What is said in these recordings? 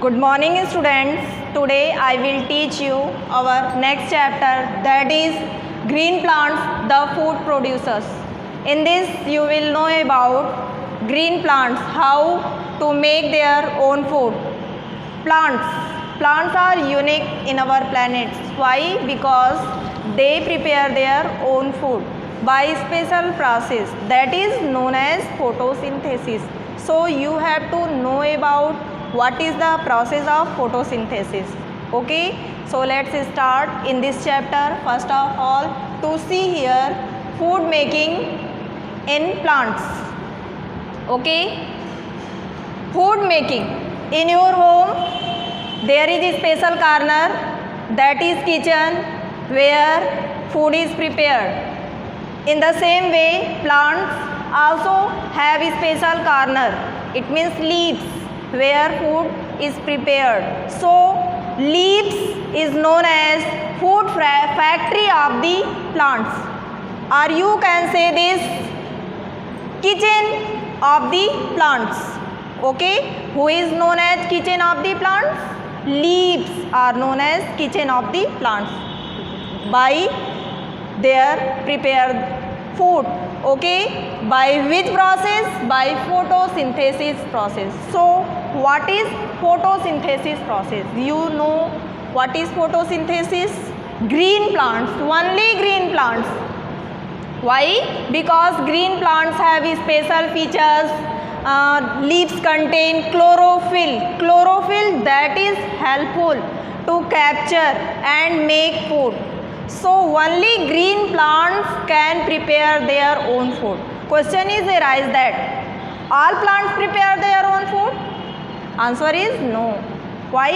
Good morning students. Today I will teach you our next chapter, that is green plants, the food producers. In this you will know about green plants, how to make their own food. Plants are unique in our planet. Why? Because they prepare their own food by special process that is known as photosynthesis. So you have to know about what is the process of photosynthesis. Okay, so let's start in this chapter. First of all, to see here food making in plants. Okay, food making in your home, there is a special corner, that is kitchen, where food is prepared. In the same way, plants also have a special corner, it means leaves, where food is prepared. So leaves is known as food factory of the plants, or you can say this kitchen of the plants. Okay, who is known as kitchen of the plants? Leaves are known as kitchen of the plants by their prepared food. Okay, by which process? By photosynthesis process. So what is photosynthesis process? You know what is photosynthesis? Green plants, only green plants. Why? Because green plants have special features. Leaves contain chlorophyll. Chlorophyll that is helpful to capture and make food. So only green plants can prepare their own food. Question is arise that all plants prepare their own food? Answer is no. Why?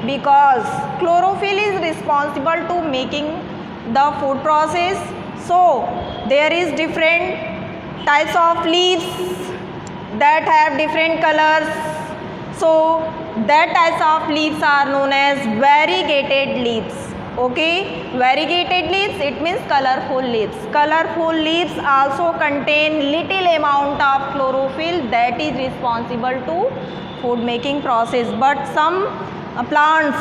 Because chlorophyll is responsible to making the food process. So there is different types of leaves that have different colors. So that types of leaves are known as variegated leaves. Okay, variegated leaves, it means colorful leaves. Colorful leaves also contain little amount of chlorophyll that is responsible to food making process. But some plants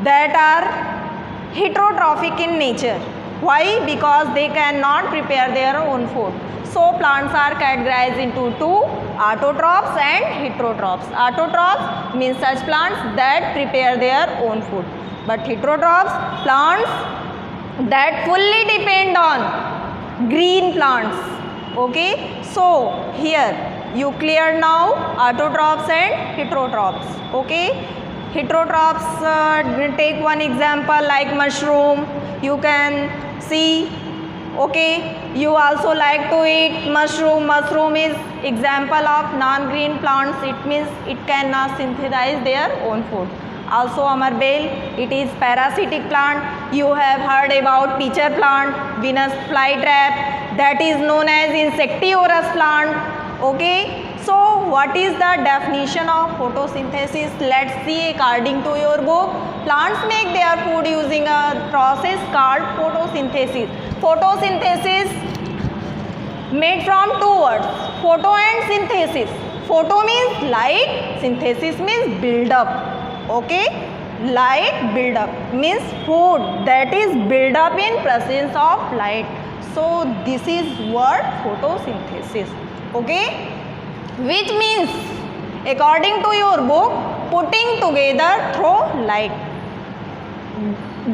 that are heterotrophic in nature. Why? Because they cannot prepare their own food. So plants are categorized into two, autotrophs and heterotrophs. Autotrophs means such plants that prepare their own food. But heterotrophs, plants that fully depend on green plants. Okay, so here you clear now autotrophs and heterotrophs. Okay, heterotrophs, take one example like mushroom. You can see. Okay, you also like to eat mushroom. Mushroom is example of non-green plants. It means it cannot synthesize their own food. Also amarbeil, it is parasitic plant. You have heard about pitcher plant, Venus flytrap, that is known as insectivorous plant. Okay, so what is the definition of photosynthesis? Let's see according to your book. Plants make their food using a process called photosynthesis. Photosynthesis made from two words, photo and synthesis. Photo means light, synthesis means build up. Okay, light build up means food that is build up in presence of light. So this is word photosynthesis. Okay, which means according to your book, putting together through light.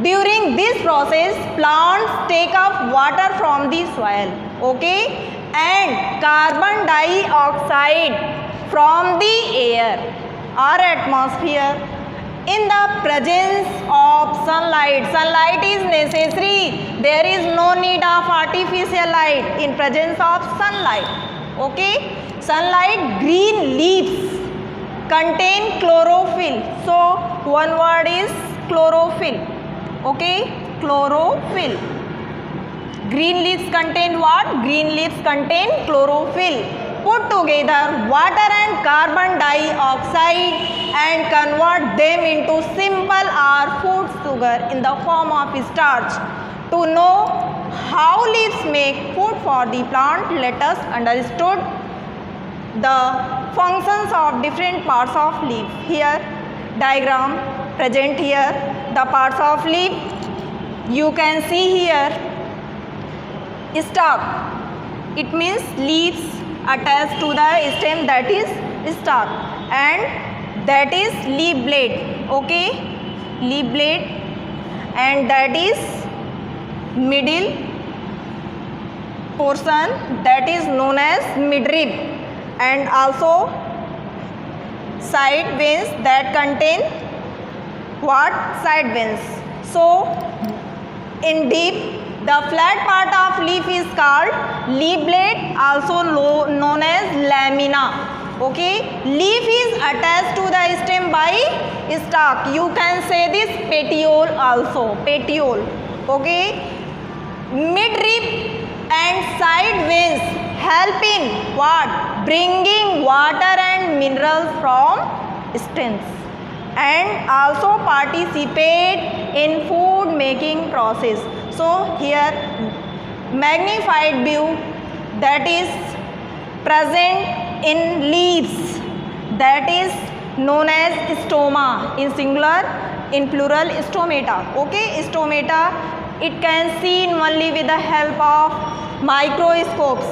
During this process, plants take up water from the soil, okay, and carbon dioxide from the air or atmosphere in the presence of sunlight. Sunlight is necessary. There is no need of artificial light in presence of sunlight. Okay, sunlight, green leaves contain chlorophyll. So one word is chlorophyll. Okay, chlorophyll. Green leaves contain what? Green leaves contain chlorophyll. Put together water and carbon dioxide and convert them into simple or food sugar in the form of starch. To know how leaves make food for the plant, let us understood the functions of different parts of leaf. Here diagram present here. The parts of leaf you can see here. Stalk, it means leaves attached to the stem, that is stalk, and that is leaf blade. Okay, leaf blade, and that is middle portion, that is known as midrib, and also side veins that contain what? Side veins. So in deep, the flat part of leaf is called leaf blade, also known as lamina. Okay, leaf is attached to the stem by stalk. You can say this petiole also, petiole. Okay, midrib and side veins help in what? Bringing water and minerals from stems, and also participate in food making process. So here magnified view that is present in leaves, that is known as stoma in singular, in plural stomata. Okay, stomata, it can seen only with the help of microscopes.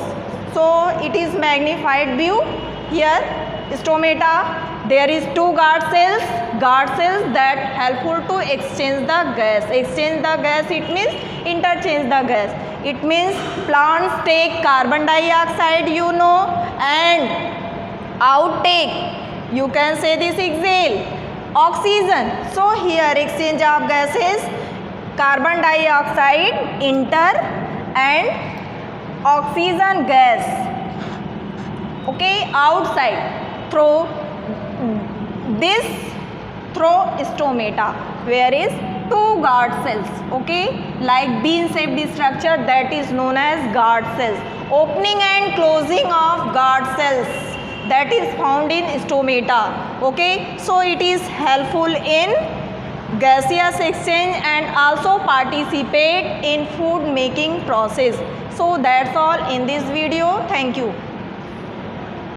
So it is magnified view. Here stomata, there is two guard cells that helpful to exchange the gas. Exchange the gas, it means interchange the gas. It means plants take carbon dioxide, you know, and outtake, you can say this, exhale oxygen. So here exchange of gases, carbon dioxide enter and oxygen gas, okay, outside through this, through stomata, where is two guard cells. Okay, like bean shaped structure, that is known as guard cells. Opening and closing of guard cells, that is found in stomata. Okay, so it is helpful in gaseous exchange and also participate in food making process. So that's all in this video. Thank you.